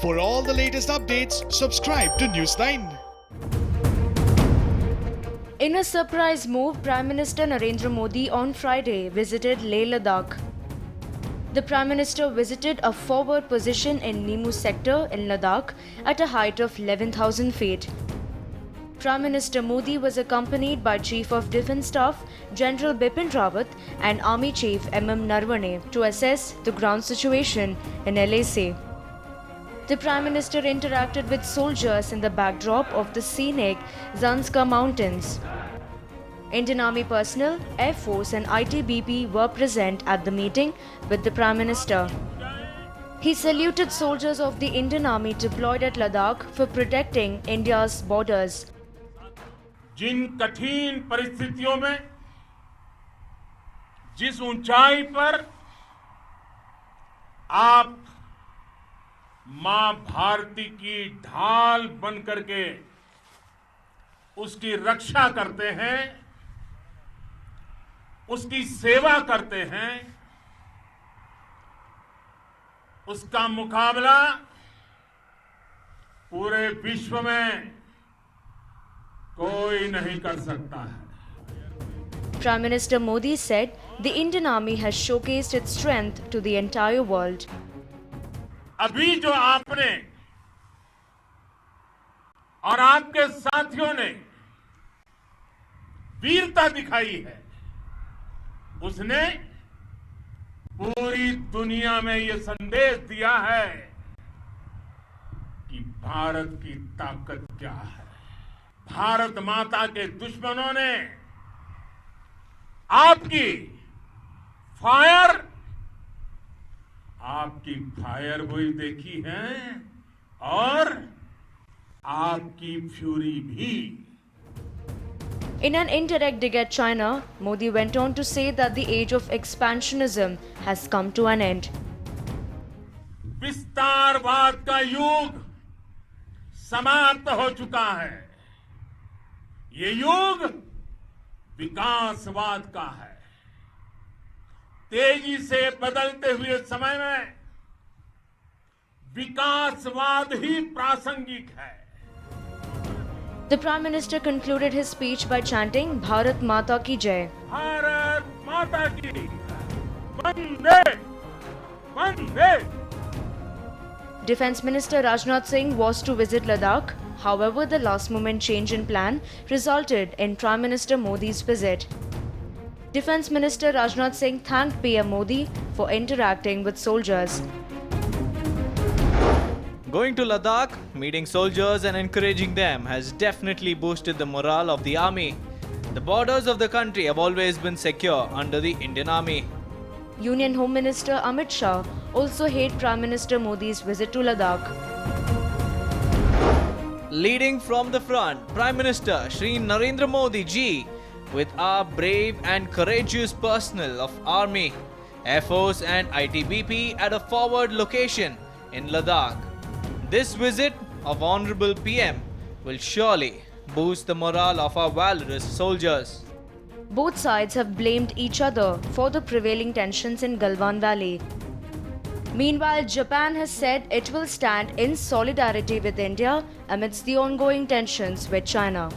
For all the latest updates, subscribe to News9. In a surprise move, Prime Minister Narendra Modi on Friday visited Leh Ladakh. The Prime Minister visited a forward position in Nimu sector in Ladakh at a height of 11,000 feet. Prime Minister Modi was accompanied by Chief of Defence Staff General Bipin Rawat and Army Chief MM Narvane to assess the ground situation in LAC. The Prime Minister interacted with soldiers in the backdrop of the scenic Zanskar Mountains. Indian Army personnel, Air Force and ITBP were present at the meeting with the Prime Minister. He saluted soldiers of the Indian Army deployed at Ladakh for protecting India's borders. जिन कठिन परिस्थितियों में जिस ऊंचाई पर आप मां भारती की ढाल बन करके उसकी रक्षा करते हैं, उसकी सेवा करते हैं, उसका मुकाबला पूरे विश्व में कोई नहीं कर सकता है. Prime Minister Modi said the Indian Army has showcased its strength to the entire world. अभी जो आपने और आपके साथियों ने वीरता दिखाई है, उसने पूरी दुनिया में ये संदेश दिया है कि भारत की ताकत क्या है. भारत माता के दुश्मनों ने आपकी फायर हुई देखी है और आपकी फ्यूरी भी. In an indirect dig at China, Modi went on to say that the age of expansionism has come to an end. विस्तारवाद का युग समाप्त हो चुका है. ये युग विकासवाद का है. तेजी से बदलते हुए समय में विकासवाद ही प्रासंगिक है. The Prime Minister concluded his speech by chanting Bharat Mata Ki Jai. Bharat माता की वंदे वंदे. Defence Minister Rajnath Singh was to visit Ladakh. However, the last-moment change in plan resulted in Prime Minister Modi's visit. Defence Minister Rajnath Singh thanked PM Modi for interacting with soldiers. Going to Ladakh, meeting soldiers and encouraging them has definitely boosted the morale of the army. The borders of the country have always been secure under the Indian Army. Union Home Minister Amit Shah also hailed Prime Minister Modi's visit to Ladakh. Leading from the front, Prime Minister Shri Narendra Modi ji with our brave and courageous personnel of Army, Air Force and ITBP at a forward location in Ladakh. This visit of Honorable PM will surely boost the morale of our valorous soldiers. Both sides have blamed each other for the prevailing tensions in Galwan Valley. Meanwhile, Japan has said it will stand in solidarity with India amidst the ongoing tensions with China.